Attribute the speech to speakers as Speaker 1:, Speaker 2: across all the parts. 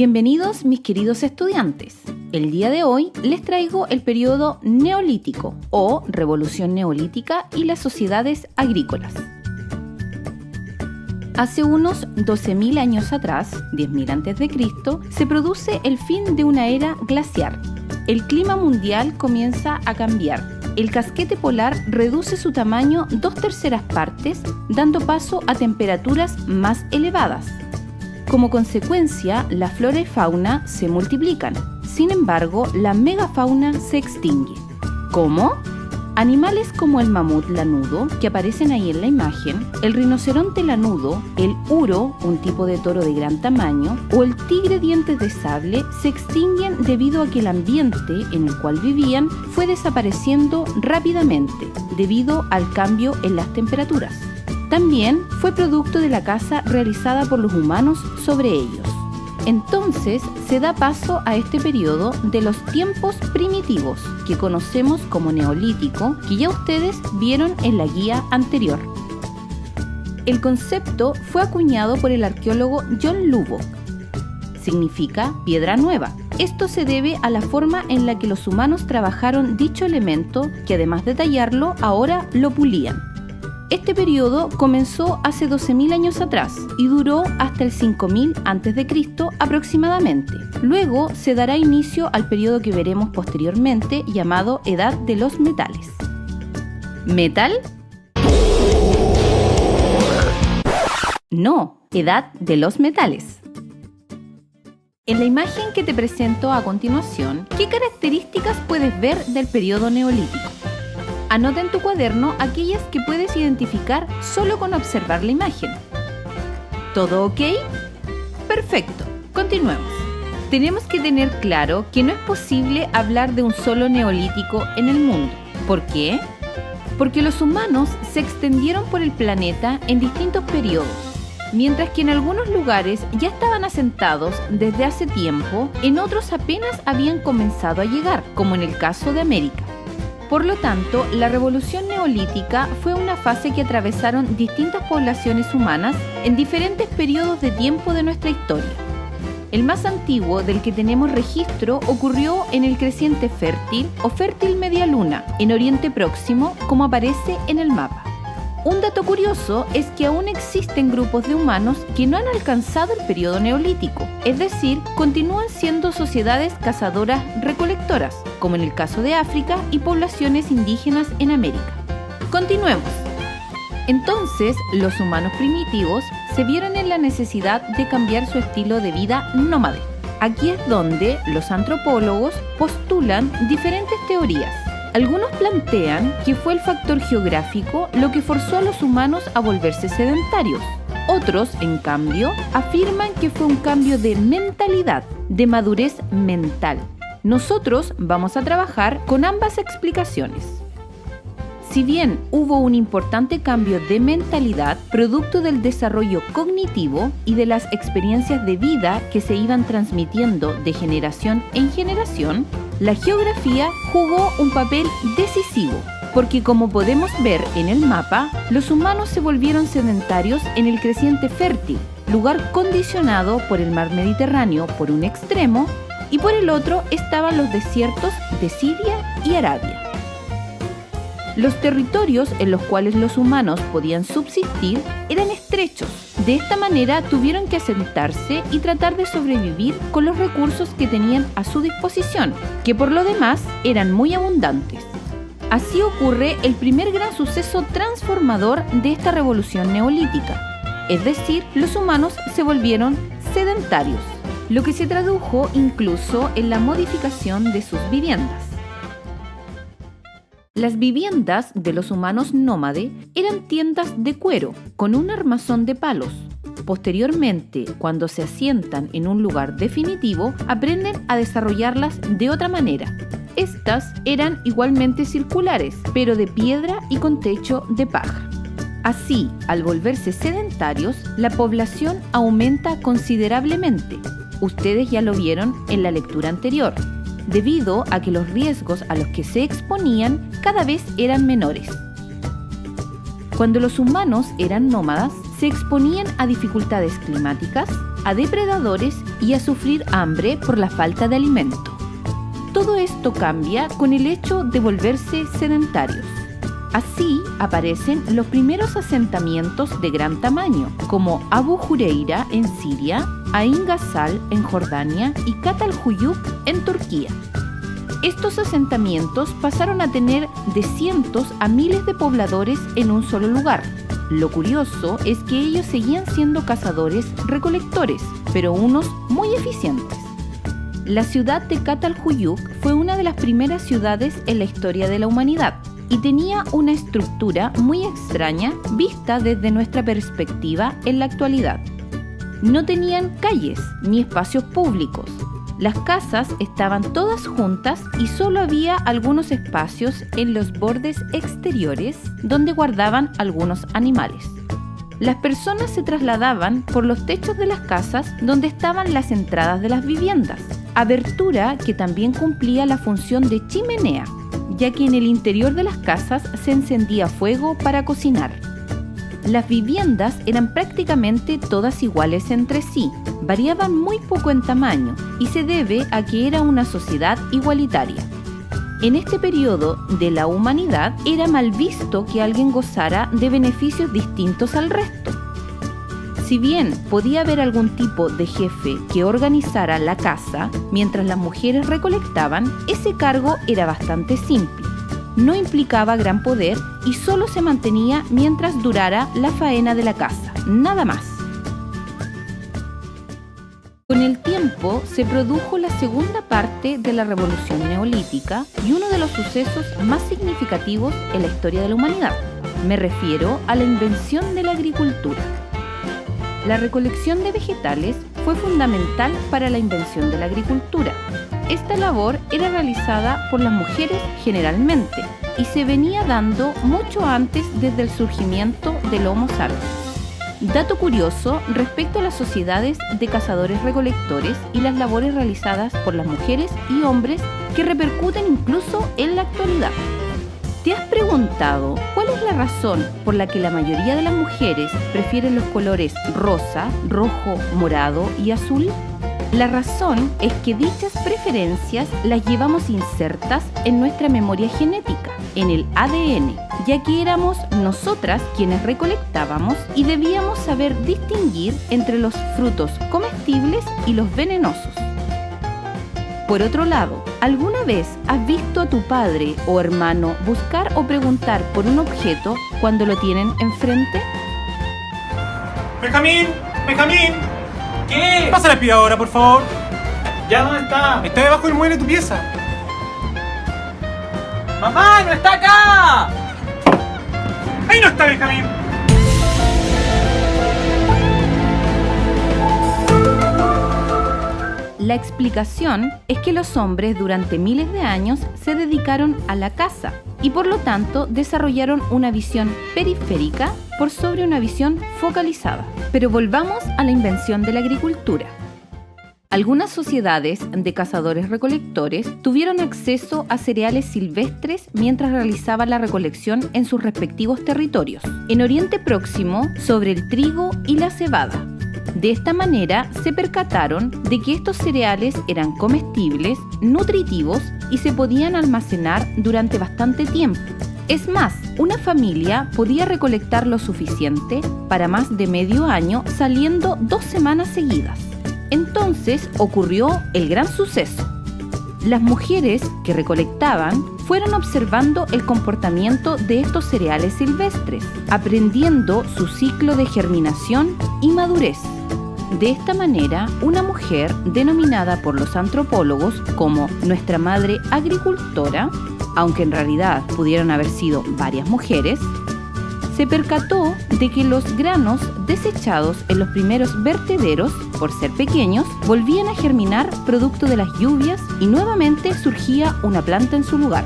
Speaker 1: Bienvenidos mis queridos estudiantes. El día de hoy les traigo el periodo neolítico o revolución neolítica y las sociedades agrícolas. Hace unos 12.000 años atrás, 10.000 a.C., se produce el fin de una era glaciar. El clima mundial comienza a cambiar. El casquete polar reduce su tamaño 2/3 partes, dando paso a temperaturas más elevadas. Como consecuencia, la flora y fauna se multiplican. Sin embargo, la megafauna se extingue. ¿Cómo? Animales como el mamut lanudo, que aparecen ahí en la imagen, el rinoceronte lanudo, el uro, un tipo de toro de gran tamaño, o el tigre dientes de sable se extinguen debido a que el ambiente en el cual vivían fue desapareciendo rápidamente debido al cambio en las temperaturas. También fue producto de la caza realizada por los humanos sobre ellos. Entonces se da paso a este periodo de los tiempos primitivos, que conocemos como neolítico, que ya ustedes vieron en la guía anterior. El concepto fue acuñado por el arqueólogo John Lubbock. Significa piedra nueva. Esto se debe a la forma en la que los humanos trabajaron dicho elemento, que además de tallarlo, ahora lo pulían. Este periodo comenzó hace 12.000 años atrás y duró hasta el 5.000 a.C. aproximadamente. Luego se dará inicio al periodo que veremos posteriormente llamado Edad de los Metales. ¿Metal? No, Edad de los Metales. En la imagen que te presento a continuación, ¿qué características puedes ver del periodo neolítico? Anota en tu cuaderno aquellas que puedes identificar solo con observar la imagen. ¿Todo ok? Perfecto, continuemos. Tenemos que tener claro que no es posible hablar de un solo neolítico en el mundo. ¿Por qué? Porque los humanos se extendieron por el planeta en distintos periodos. Mientras que en algunos lugares ya estaban asentados desde hace tiempo, en otros apenas habían comenzado a llegar, como en el caso de América. Por lo tanto, la revolución neolítica fue una fase que atravesaron distintas poblaciones humanas en diferentes periodos de tiempo de nuestra historia. El más antiguo del que tenemos registro ocurrió en el creciente fértil o fértil media luna, en Oriente Próximo, como aparece en el mapa. Un dato curioso es que aún existen grupos de humanos que no han alcanzado el periodo neolítico, es decir, continúan siendo sociedades cazadoras-recolectoras, como en el caso de África y poblaciones indígenas en América. Continuemos. Entonces, los humanos primitivos se vieron en la necesidad de cambiar su estilo de vida nómade. Aquí es donde los antropólogos postulan diferentes teorías. Algunos plantean que fue el factor geográfico lo que forzó a los humanos a volverse sedentarios. Otros, en cambio, afirman que fue un cambio de mentalidad, de madurez mental. Nosotros vamos a trabajar con ambas explicaciones. Si bien hubo un importante cambio de mentalidad, producto del desarrollo cognitivo y de las experiencias de vida que se iban transmitiendo de generación en generación, la geografía jugó un papel decisivo, porque como podemos ver en el mapa, los humanos se volvieron sedentarios en el creciente fértil, lugar condicionado por el mar Mediterráneo por un extremo, y por el otro estaban los desiertos de Siria y Arabia. Los territorios en los cuales los humanos podían subsistir eran estrechos. De esta manera tuvieron que asentarse y tratar de sobrevivir con los recursos que tenían a su disposición, que por lo demás eran muy abundantes. Así ocurre el primer gran suceso transformador de esta revolución neolítica, es decir, los humanos se volvieron sedentarios, lo que se tradujo incluso en la modificación de sus viviendas. Las viviendas de los humanos nómade eran tiendas de cuero con un armazón de palos. Posteriormente, cuando se asientan en un lugar definitivo, aprenden a desarrollarlas de otra manera. Estas eran igualmente circulares, pero de piedra y con techo de paja. Así, al volverse sedentarios, la población aumenta considerablemente. Ustedes ya lo vieron en la lectura anterior, debido a que los riesgos a los que se exponían cada vez eran menores. Cuando los humanos eran nómadas, se exponían a dificultades climáticas, a depredadores y a sufrir hambre por la falta de alimento. Todo esto cambia con el hecho de volverse sedentarios. Así aparecen los primeros asentamientos de gran tamaño, como Abu Jureira en Siria, Ain Ghazal en Jordania y Kut al-Huyuk en Turquía. Estos asentamientos pasaron a tener de cientos a miles de pobladores en un solo lugar. Lo curioso es que ellos seguían siendo cazadores-recolectores, pero unos muy eficientes. La ciudad de Kut al-Huyuk fue una de las primeras ciudades en la historia de la humanidad y tenía una estructura muy extraña vista desde nuestra perspectiva en la actualidad. No tenían calles ni espacios públicos. Las casas estaban todas juntas y solo había algunos espacios en los bordes exteriores donde guardaban algunos animales. Las personas se trasladaban por los techos de las casas donde estaban las entradas de las viviendas, abertura que también cumplía la función de chimenea, ya que en el interior de las casas se encendía fuego para cocinar. Las viviendas eran prácticamente todas iguales entre sí, variaban muy poco en tamaño y se debe a que era una sociedad igualitaria. En este periodo de la humanidad era mal visto que alguien gozara de beneficios distintos al resto. Si bien podía haber algún tipo de jefe que organizara la casa mientras las mujeres recolectaban, ese cargo era bastante simple. No implicaba gran poder y solo se mantenía mientras durara la faena de la casa, nada más. Con el tiempo se produjo la segunda parte de la Revolución Neolítica y uno de los sucesos más significativos en la historia de la humanidad. Me refiero a la invención de la agricultura. La recolección de vegetales fue fundamental para la invención de la agricultura. Esta labor era realizada por las mujeres generalmente y se venía dando mucho antes desde el surgimiento del Homo sapiens. Dato curioso respecto a las sociedades de cazadores-recolectores y las labores realizadas por las mujeres y hombres que repercuten incluso en la actualidad. ¿Te has preguntado cuál es la razón por la que la mayoría de las mujeres prefieren los colores rosa, rojo, morado y azul? La razón es que dichas preferencias las llevamos insertas en nuestra memoria genética, en el ADN, ya que éramos nosotras quienes recolectábamos y debíamos saber distinguir entre los frutos comestibles y los venenosos. Por otro lado, ¿alguna vez has visto a tu padre o hermano buscar o preguntar por un objeto cuando lo tienen enfrente?
Speaker 2: ¡Benjamín! ¡Benjamín!
Speaker 3: ¿Qué?
Speaker 2: Pasa la aspiradora, por favor.
Speaker 3: ¿Ya dónde está?
Speaker 2: Está debajo del mueble de tu pieza.
Speaker 3: ¡Mamá, no está acá!
Speaker 2: ¡Ahí no está, Benjamín!
Speaker 1: La explicación es que los hombres durante miles de años se dedicaron a la caza y por lo tanto desarrollaron una visión periférica por sobre una visión focalizada. Pero volvamos a la invención de la agricultura. Algunas sociedades de cazadores-recolectores tuvieron acceso a cereales silvestres mientras realizaban la recolección en sus respectivos territorios. En Oriente Próximo, sobre el trigo y la cebada. De esta manera se percataron de que estos cereales eran comestibles, nutritivos y se podían almacenar durante bastante tiempo. Es más, una familia podía recolectar lo suficiente para más de medio año saliendo 2 semanas seguidas. Entonces ocurrió el gran suceso. Las mujeres que recolectaban fueron observando el comportamiento de estos cereales silvestres, aprendiendo su ciclo de germinación y madurez. De esta manera, una mujer denominada por los antropólogos como nuestra madre agricultora, aunque en realidad pudieron haber sido varias mujeres, se percató de que los granos desechados en los primeros vertederos, por ser pequeños, volvían a germinar producto de las lluvias y nuevamente surgía una planta en su lugar.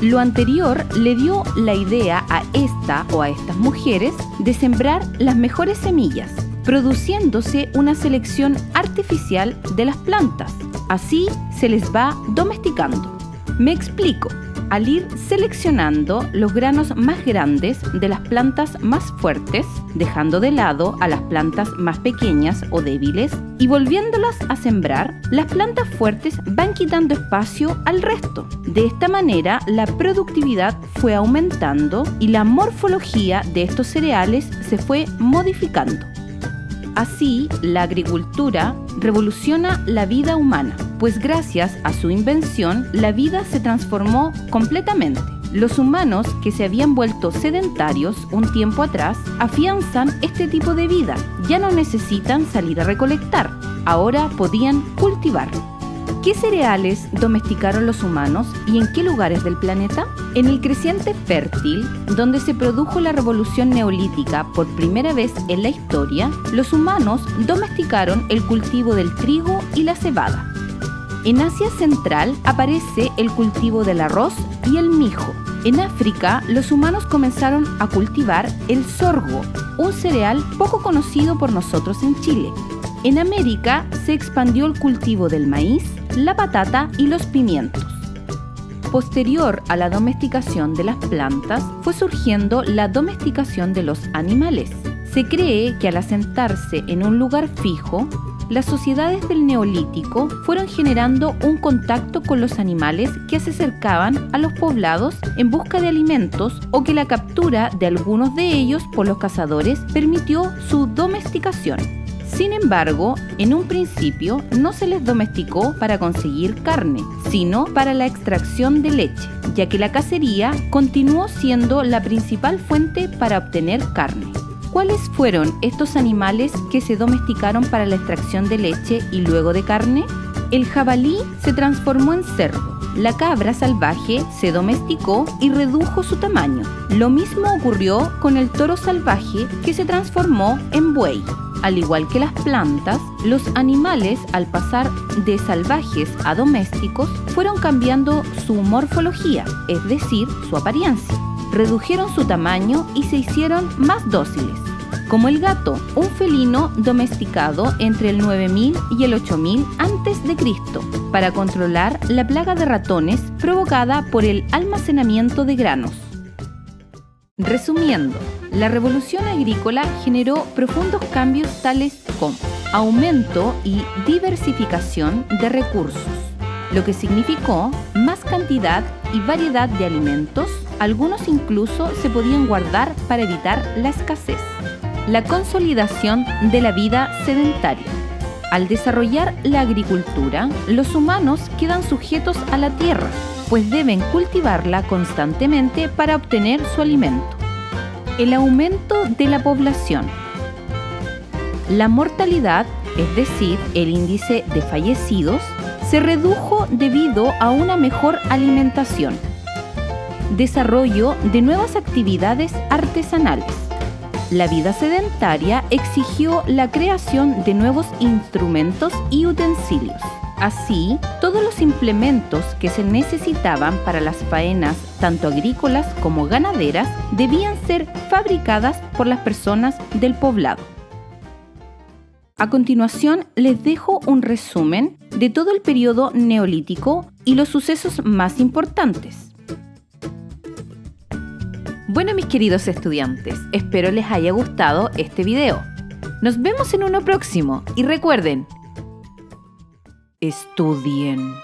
Speaker 1: Lo anterior le dio la idea a esta o a estas mujeres de sembrar las mejores semillas, produciéndose una selección artificial de las plantas. Así se les va domesticando. Me explico. al ir seleccionando los granos más grandes de las plantas más fuertes, dejando de lado a las plantas más pequeñas o débiles y volviéndolas a sembrar, las plantas fuertes van quitando espacio al resto. De esta manera, la productividad fue aumentando y la morfología de estos cereales se fue modificando. Así, la agricultura revoluciona la vida humana, pues gracias a su invención, la vida se transformó completamente. Los humanos que se habían vuelto sedentarios un tiempo atrás afianzan este tipo de vida. Ya no necesitan salir a recolectar, ahora podían cultivar. ¿Qué cereales domesticaron los humanos y en qué lugares del planeta? En el creciente fértil, donde se produjo la revolución neolítica por primera vez en la historia, los humanos domesticaron el cultivo del trigo y la cebada. En Asia Central aparece el cultivo del arroz y el mijo. En África, los humanos comenzaron a cultivar el sorgo, un cereal poco conocido por nosotros en Chile. En América se expandió el cultivo del maíz, la patata y los pimientos. Posterior a la domesticación de las plantas, fue surgiendo la domesticación de los animales. Se cree que al asentarse en un lugar fijo, las sociedades del Neolítico fueron generando un contacto con los animales que se acercaban a los poblados en busca de alimentos o que la captura de algunos de ellos por los cazadores permitió su domesticación. Sin embargo, en un principio no se les domesticó para conseguir carne, sino para la extracción de leche, ya que la cacería continuó siendo la principal fuente para obtener carne. ¿Cuáles fueron estos animales que se domesticaron para la extracción de leche y luego de carne? El jabalí se transformó en cerdo. La cabra salvaje se domesticó y redujo su tamaño. Lo mismo ocurrió con el toro salvaje, que se transformó en buey. Al igual que las plantas, los animales, al pasar de salvajes a domésticos, fueron cambiando su morfología, es decir, su apariencia. Redujeron su tamaño y se hicieron más dóciles, como el gato, un felino domesticado entre el 9000 y el 8000 a.C. para controlar la plaga de ratones provocada por el almacenamiento de granos. Resumiendo, la revolución agrícola generó profundos cambios tales como aumento y diversificación de recursos, lo que significó más cantidad y variedad de alimentos, algunos incluso se podían guardar para evitar la escasez. La consolidación de la vida sedentaria. Al desarrollar la agricultura, los humanos quedan sujetos a la tierra, pues deben cultivarla constantemente para obtener su alimento. El aumento de la población. La mortalidad, es decir, el índice de fallecidos, se redujo debido a una mejor alimentación. Desarrollo de nuevas actividades artesanales. La vida sedentaria exigió la creación de nuevos instrumentos y utensilios. Así, todos los implementos que se necesitaban para las faenas, tanto agrícolas como ganaderas, debían ser fabricadas por las personas del poblado. A continuación, les dejo un resumen de todo el periodo neolítico y los sucesos más importantes. Bueno, mis queridos estudiantes, espero les haya gustado este video. Nos vemos en uno próximo y recuerden, estudien.